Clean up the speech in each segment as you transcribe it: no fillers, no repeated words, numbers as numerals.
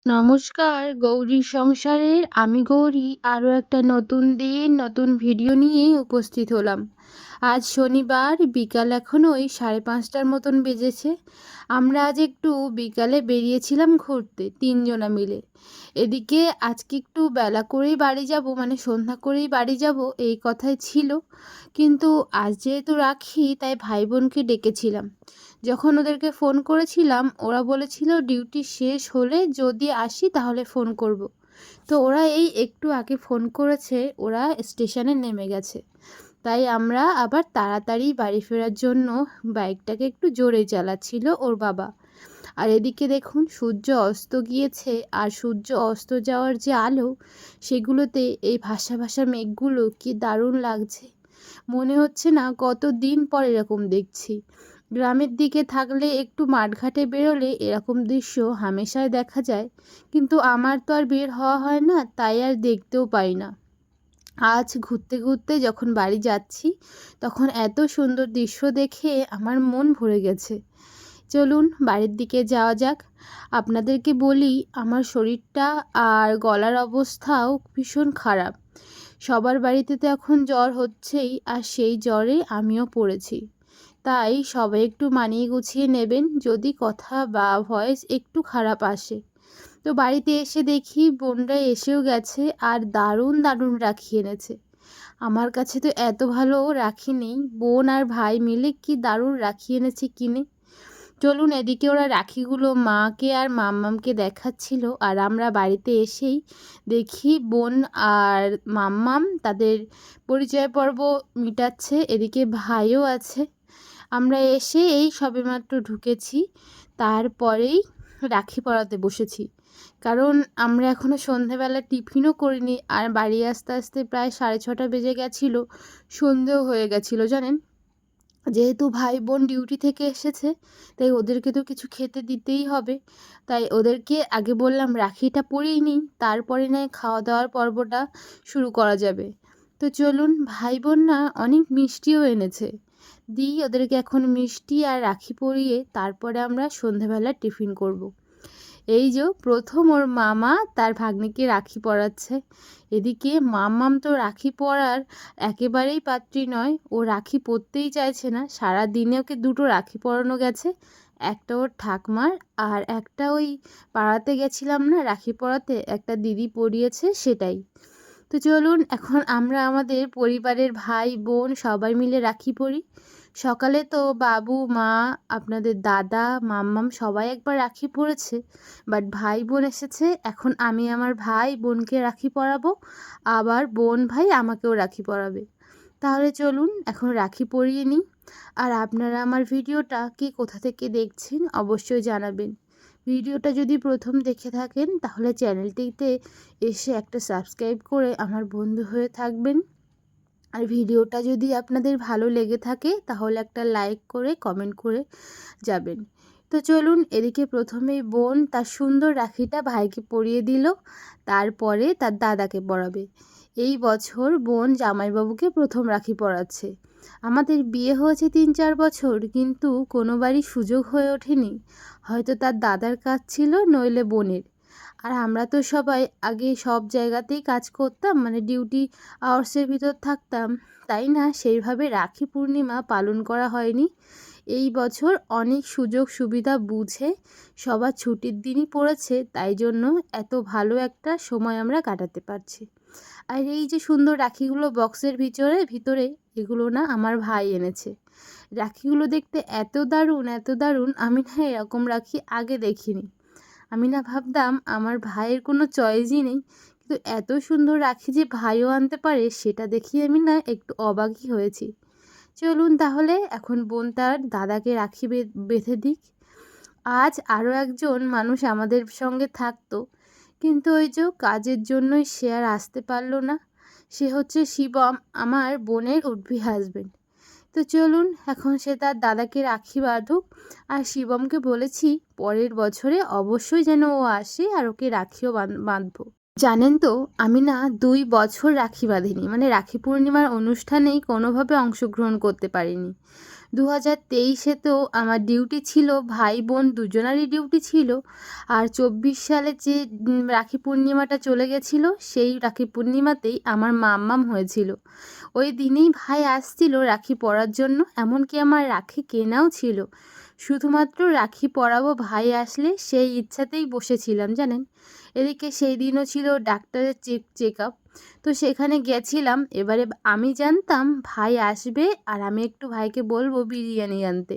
নমস্কার, গৌরী সংসারের আমি গৌরী আরও একটা নতুন দিন নতুন ভিডিও নিয়ে উপস্থিত হলাম। আজ শনিবার, বিকাল এখন ওই 5:30টার মতন বেজেছে। আমরা আজ একটু বিকালে বেরিয়েছিলাম ঘুরতে, 3জনা মিলে। এদিকে আজকে একটু বেলা করেই বাড়ি যাব, মানে সন্ধ্যা করেই বাড়ি যাব এই কথাই ছিল, কিন্তু আজ যেহেতু রাখি তাই ভাই বোনকে ডেকেছিলাম। যখন ওদেরকে ফোন করেছিলাম ওরা বলেছিল ডিউটি শেষ হলে যদি আসি তাহলে ফোন করব। তো ওরা এই একটু আগে ফোন করেছে, ওরা স্টেশনে নেমে গেছে। তাই আমরা আবার তাড়াতাড়ি বাড়ি ফেরার জন্য বাইকটাকে একটু জোরে চালাচ্ছিল ওর বাবা। আর এদিকে দেখুন সূর্য অস্ত গিয়েছে, আর সূর্য অস্ত যাওয়ার যে আলো সেগুলোতে এই ভাসা ভাসা মেঘগুলো কি দারুণ লাগছে। মনে হচ্ছে না কতদিন পর এরকম দেখছি। গ্রামের দিকে থাকলে একটু মাঠঘাটে বেরোলে এরকম দৃশ্য হামেশাই দেখা যায়, কিন্তু আমার তো আর বের হওয়া হয় না, তাই আর দেখতেও পাই না। আজ ঘুরতে ঘুরতে যখন বাড়ি যাচ্ছি তখন এত সুন্দর দৃশ্য দেখে আমার মন ভরে গেছে। চলুন বাড়ির দিকে যাওয়া যাক। আপনাদেরকে বলি, আমার শরীরটা আর গলার অবস্থাও ভীষণ খারাপ। সবার বাড়িতে তো এখন জ্বর হচ্ছেই, আর সেই জ্বরে আমিও পড়েছি। তাই সবাই একটু মানিয়ে গুছিয়ে নেবেন যদি কথা বা ভয়েস একটু খারাপ আসে। তো বাড়িতে এসে দেখি বোনরা এসেও গেছে আর দারুণ দারুণ রাখি এনেছে। আমার কাছে তো এত ভালো রাখি নেই, বোন আর ভাই মিলে কি দারুণ রাখি এনেছে কিনে। চলুন এদিকে ওরা রাখিগুলো মাকে আর মাম্মামকে দেখাচ্ছিল, আর আমরা বাড়িতে এসেই দেখি বোন আর মাম্মাম তাদের পরিচয় পর্ব মিটাচ্ছে, এদিকে ভাইও আছে। আমরা এসে এই সবেমাত্র ঢুকেছি, তারপরেই রাখি পরাতে বসেছি। কারণ আমরা এখনও সন্ধেবেলা টিফিনও করিনি, আর বাড়ি আসতে আসতে প্রায় 6:30 বেজে গেছিলো, সন্ধেও হয়ে গেছিলো জানেন। যেহেতু ভাই বোন ডিউটি থেকে এসেছে তাই ওদেরকে তো কিছু খেতে দিতেই হবে। তাই ওদেরকে আগে বললাম রাখিটা পরিয়ে নিই, তারপরে নয় খাওয়া দাওয়ার পর্বটা শুরু করা যাবে। তো চলুন, ভাই বোন না অনেক মিষ্টিও এনেছে, দিই ওদেরকে এখন মিষ্টি আর রাখি পরিয়ে তারপরে আমরা সন্ধেবেলা টিফিন করব। এই যে প্রথম ওর মামা তার ভাগ্নিকে রাখি পরাচ্ছে। এদিকে মাম্মাম তো রাখি পরার একেবারেই পাত্রী নয়, ও রাখি পরতেই চাইছে না। সারা দিনে ওকে 2টো রাখি পরানো গেছে, একটা ওর ঠাকমার আর একটা ওই পাড়াতে গেছিলাম না রাখি পরাতে, একটা দিদি পরিয়েছে সেটাই। তো চলুন এখন আমরা আমাদের পরিবারের ভাই বোন সবাই মিলে রাখি পরি। সকালে তো বাবু মা আপনাদের দাদা মাম্মাম সবাই একবার রাখি পরেছে, বাট ভাই বোন এসেছে, এখন আমি আমার ভাই বোনকে রাখি পরাবো, আবার বোন ভাই আমাকেও রাখি পরাবে। তাহলে চলুন এখন রাখি পরিয়ে নিই। আর আপনারা আমার ভিডিওটা কে কোথা থেকে দেখছেন অবশ্যই জানাবেন। ভিডিওটা যদি প্রথম দেখে থাকেন তাহলে চ্যানেলটিতে এসে একটা সাবস্ক্রাইব করে আমার বন্ধু হয়ে থাকবেন। আর ভিডিওটা যদি আপনাদের ভালো লেগে থাকে তাহলে একটা লাইক করে কমেন্ট করে যাবেন। তো চলুন এদিকে প্রথমেই বোন তার সুন্দর রাখিটা ভাইকে পরিয়ে দিল, তারপরে তার দাদাকে পরাবে। এই বছর বোন জামাইবাবুকে প্রথম রাখি পরাচ্ছে। আমাদের বিয়ে হয়েছে 3-4 বছর, কিন্তু কোনোবারই সুযোগ হয়ে ওঠেনি। হয়তো তার দাদার কাজ ছিল, নইলে বোনের। আর আমরা তো সবাই আগে সব জায়গাতেই কাজ করতাম, মানে ডিউটি আওয়ার্সের ভিতর থাকতাম, তাই না সেইভাবে রাখি পূর্ণিমা পালন করা হয়নি। এই বছর অনেক সুযোগ সুবিধা বুঝে সবার ছুটির দিনই পড়েছে, তাই জন্য এত ভালো একটা সময় আমরা কাটাতে পারছি। আর এই যে সুন্দর রাখিগুলো বক্সের ভিতরে এগুলো না আমার ভাই এনেছে। রাখিগুলো দেখতে এত দারুণ এত দারুণ, আমি না এরকম রাখি আগে দেখিনি। আমি না ভাবতাম আমার ভাইয়ের কোনো চয়েসই নেই, কিন্তু এত সুন্দর রাখি যে ভাইও আনতে পারে সেটা দেখি আমি না একটু অবাকই হয়েছি। চলুন তাহলে এখন বোন তার দাদাকে রাখি বেঁধে দিক। আজ আরও একজন মানুষ আমাদের সঙ্গে থাকতো, কিন্তু ওই যে কাজের জন্যই সে আর আসতে পারলো না। সে হচ্ছে শিবম, আমার বোনের উডবি হাজবেন্ড। তো চলুন এখন সে তার দাদাকে রাখি বাঁধুক। আর শিবমকে বলেছি পরের বছরে অবশ্যই যেন ও আসে আর ওকে রাখিও বাঁধবো। জানেন তো আমি না 2 বছর রাখি বাঁধিনি, মানে রাখি পূর্ণিমার অনুষ্ঠানেই কোনোভাবে অংশগ্রহণ করতে পারিনি। 2023-এ তো আমার ডিউটি ছিল, ভাই বোন দুজনারই ডিউটি ছিল। আর 24 সালে যে রাখি পূর্ণিমাটা চলে গেছিল, সেই রাখি পূর্ণিমাতেই আমার মাম্মাম হয়েছিল। ওই দিনেই ভাই আসছিল রাখি পরার জন্য, এমনকি আমার রাখি কেনাও ছিল। শুধুমাত্র রাখি পরাবো ভাই আসলে, সেই ইচ্ছাতেই বসেছিলাম জানেন। এদিকে সেই দিনও ছিল ডাক্তারের চেক আপ, তো সেখানে গেছিলাম। এবারে আমি জানতাম ভাই আসবে আর আমি একটু ভাইকে বলবো বিরিয়ানি আনতে।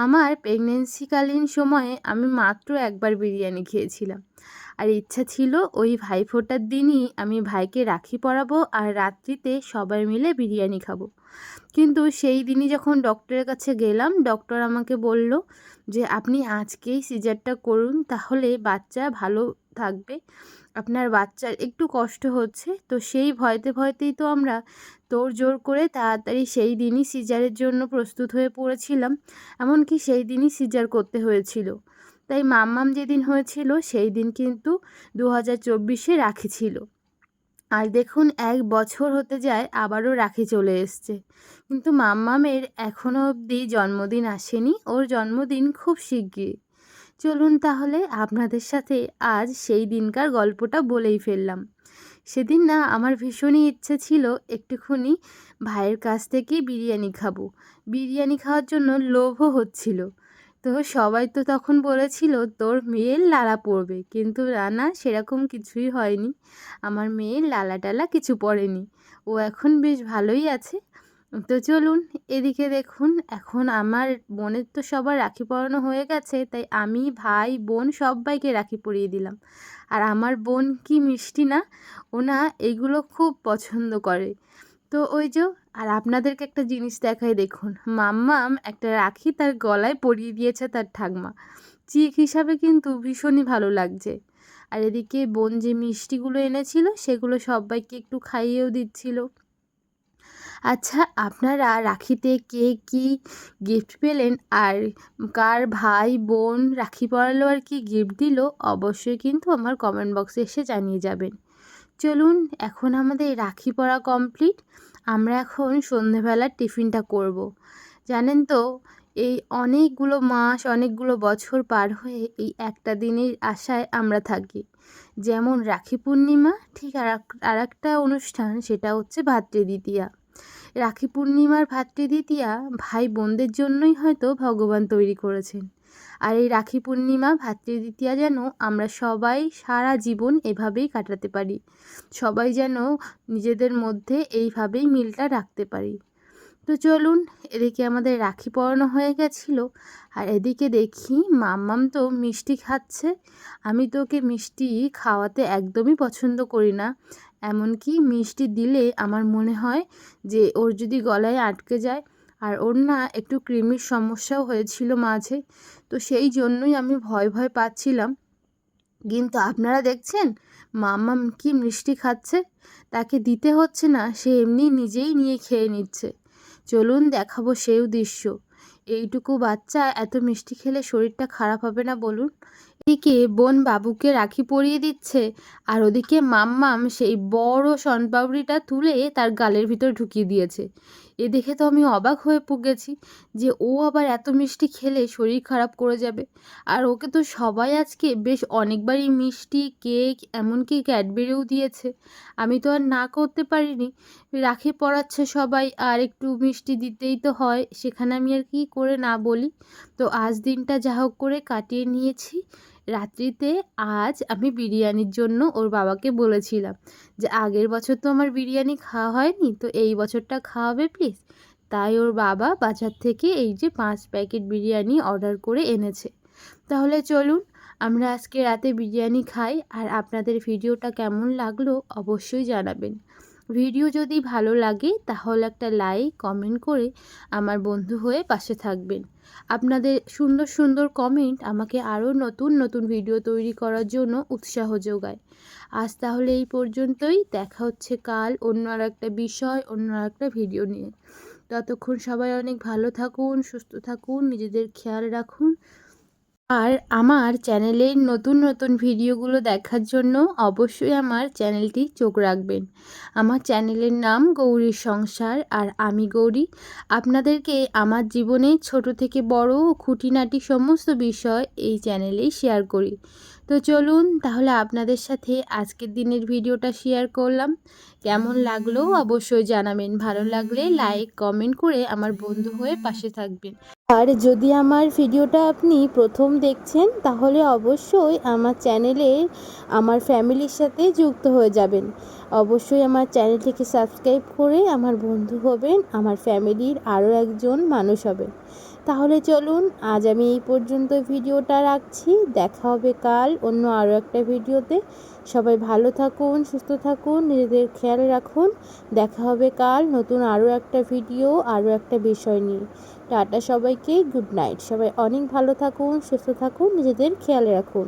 আমার প্রেগনেন্সিকালীন সময়ে আমি মাত্র একবার বিরিয়ানি খেয়েছিলাম। আর ইচ্ছা ছিল ওই ভাইফোঁটার দিনই আমি ভাইকে রাখি পরাবো আর রাত্রিতে সবাই মিলে বিরিয়ানি খাবো। কিন্তু সেই দিনই যখন ডক্টরের কাছে গেলাম, ডক্টর আমাকে বলল যে আপনি আজকেই সিজারটা করুন, তাহলে বাচ্চা ভালো থাকবে। আপনার বাচ্চার একটু কষ্ট হচ্ছে। তো সেই ভয়তেই তো আমরা তোড়জোড় করে তাড়াতাড়ি সেই দিনই সিজারের জন্য প্রস্তুত হয়ে পড়েছিলাম। এমনকি সেই দিনই সিজার করতে হয়েছিল। তাই মাম্মাম যেদিন হয়েছিল সেই দিন কিন্তু 2024-এ রাখি ছিল। আর দেখুন 1 বছর হতে যায় আবারও রাখি চলে এসছে। কিন্তু মাম্মামের এখনও অবধি জন্মদিন আসেনি, ওর জন্মদিন খুব শিগগিরই। চলুন তাহলে আপনাদের সাথে আজ সেই দিনকার গল্পটা বলেই ফেললাম। সেদিন না আমার ভীষণই ইচ্ছে ছিল একটুখানি ভাইয়ের কাছ থেকে বিরিয়ানি খাবো। বিরিয়ানি খাওয়ার জন্য লোভও হচ্ছিল। তো সবাই তো তখন বলেছিল তোর মেয়ের লালা পড়বে, কিন্তু না সেরকম কিছুই হয়নি। আমার মেয়ের লালা টালা কিছু পড়েনি, ও এখন বেশ ভালোই আছে। তো চলুন এদিকে দেখুন, এখন আমার বোনের তো সবার রাখি পরানো হয়ে গেছে, তাই আমি ভাই বোন সবাইকে রাখি পরিয়ে দিলাম। আর আমার বোন কি মিষ্টি না, ও না এইগুলো খুব পছন্দ করে। তো ওই যে, আর আপনাদেরকে একটা জিনিস দেখাই দেখুন, মাম্মাম একটা রাখি তার গলায় পরিয়ে দিয়েছে তার ঠাকমা। চিক হিসাবে কিন্তু ভীষণই ভালো লাগছে। আর এদিকে বোন যে মিষ্টিগুলো এনেছিল সেগুলো সবাইকে একটু খাইয়েও দিচ্ছিল। আচ্ছা, আপনারা রাখিতে কে কী গিফট পেলেন আর কার ভাই বোন রাখি পরালো আর কি গিফট দিল, অবশ্যই কিন্তু আমার কমেন্ট বক্সে এসে জানিয়ে যাবেন। চলুন এখন আমাদের রাখি পরা কমপ্লিট। আমরা এখন সন্ধেবেলার টিফিনটা করব। জানেন তো, এই অনেকগুলো মাস অনেকগুলো বছর পার হয়ে এই একটা দিনের আশায় আমরা থাকি। যেমন রাখি পূর্ণিমা, ঠিক আর একটা অনুষ্ঠান, সেটা হচ্ছে ভাতৃদ্বিতীয়া। রাখি পূর্ণিমার ভাতৃদ্বিতীয়া ভাই বোনদের জন্যই হয়তো ভগবান তৈরি করেছেন। আর এই রাখি পূর্ণিমা ভাতৃদ্বিতীয়া যেন আমরা সবাই সারা জীবন এভাবেই কাটাতে পারি, সবাই যেন নিজেদের মধ্যে এইভাবেই মিলটা রাখতে পারি। তো চলুন, এদিকে আমাদের রাখি পরানো হয়ে গেছিলো, আর এদিকে দেখি মাম্মাম তো মিষ্টি খাচ্ছে। আমি তো ওকে মিষ্টি খাওয়াতে একদমই পছন্দ করি না। এমনকি মিষ্টি দিলে আমার মনে হয় যে ওর যদি গলায় আটকে যায়। আর ওর না একটু কৃমির সমস্যাও হয়েছিল মাঝে, তো সেই জন্যই আমি ভয় পাচ্ছিলাম। কিন্তু আপনারা দেখছেন মাম্মাম কি মিষ্টি খাচ্ছে, তাকে দিতে হচ্ছে না, সে এমনি নিজেই নিয়ে খেয়ে নিচ্ছে। চলুন দেখাবো সেই দৃশ্য। এইটুকু বাচ্চা এত মিষ্টি খেলে শরীরটা খারাপ হবে না বলুন? এদিকে বোন বাবুকে রাখি পরিয়ে দিচ্ছে, আর ওদিকে মাম্মাম সেই বড় শনপাপড়িটা তুলে তার গালের ভিতর ঢুকিয়ে দিয়েছে। এ দেখে তো আমি অবাক হয়ে গেছি যে ও আবার এত মিষ্টি খেলে শরীর খারাপ করে যাবে। আর ওকে তো সবাই আজকে বেশ অনেকবারই মিষ্টি, কেক, এমনকি ক্যাডবেরিও দিয়েছে। আমি তো আর না করতে পারিনি। রাখি পরাচ্ছে সবাই, আর একটু মিষ্টি দিতেই তো হয়, সেখানে আমি আর কি করে না বলি। তো আজ দিনটা যা হোক করে কাটিয়ে নিয়েছি। রাত্রিতে আজ আমি বিরিয়ানির জন্য ওর বাবাকে বলেছিলাম যে আগের বছর তো আমার বিরিয়ানি খাওয়া হয়নি, তো এই বছরটা খাওয়াবে প্লিজ। তাই ওর বাবা বাজার থেকে এই যে 5 প্যাকেট বিরিয়ানি অর্ডার করে এনেছে। তাহলে চলুন আমরা আজকে রাতে বিরিয়ানি খাই। আর আপনাদের ভিডিওটা কেমন লাগলো অবশ্যই জানাবেন। ভিডিও যদি ভালো লাগে তাহলে একটা লাইক কমেন্ট করে আমার বন্ধু হয়ে পাশে থাকবেন। আপনাদের সুন্দর সুন্দর কমেন্ট আমাকে আরও নতুন ভিডিও তৈরি করার জন্য উৎসাহ যোগায়। আজ তাহলে এই পর্যন্তই, দেখা হচ্ছে কাল অন্য আর একটা বিষয়, অন্য আর একটা ভিডিও নিয়ে। ততক্ষণ সবাই অনেক ভালো থাকুন, সুস্থ থাকুন, নিজেদের খেয়াল রাখুন। আর আমার চ্যানেলের নতুন নতুন ভিডিওগুলো দেখার জন্য অবশ্যই আমার চ্যানেলটি চোখ রাখবেন। আমার চ্যানেলের নাম গৌরীর সংসার, আর আমি গৌরী আপনাদেরকে আমার জীবনে ছোট থেকে বড় খুঁটিনাটি সমস্ত বিষয় এই চ্যানেলেই শেয়ার করি। তো চলুন তাহলে আপনাদের সাথে আজকের দিনের ভিডিওটা শেয়ার করলাম। কেমন লাগলো অবশ্যই জানাবেন। ভালো লাগলে লাইক কমেন্ট করে আমার বন্ধু হয়ে পাশে থাকবেন। আর যদি আমার ভিডিওটা আপনি প্রথম দেখছেন তাহলে অবশ্যই আমার চ্যানেলে আমার ফ্যামিলির সাথে যুক্ত হয়ে যাবেন। অবশ্যই আমার চ্যানেলটিকে সাবস্ক্রাইব করে আমার বন্ধু হবেন, আমার ফ্যামিলির আরও একজন মানুষ হবেন। তাহলে চলুন আজ আমি এই পর্যন্ত ভিডিওটা রাখছি। দেখা হবে কাল অন্য আরও একটা ভিডিওতে। সবাই ভালো থাকুন, সুস্থ থাকুন, নিজেদের খেয়াল রাখুন। দেখা হবে কাল নতুন আরও একটা ভিডিও, আরও একটা বিষয় নিয়ে। টাটা সবাইকে, গুড নাইট। সবাই অনেক ভালো থাকুন, সুস্থ থাকুন, নিজেদের খেয়াল রাখুন।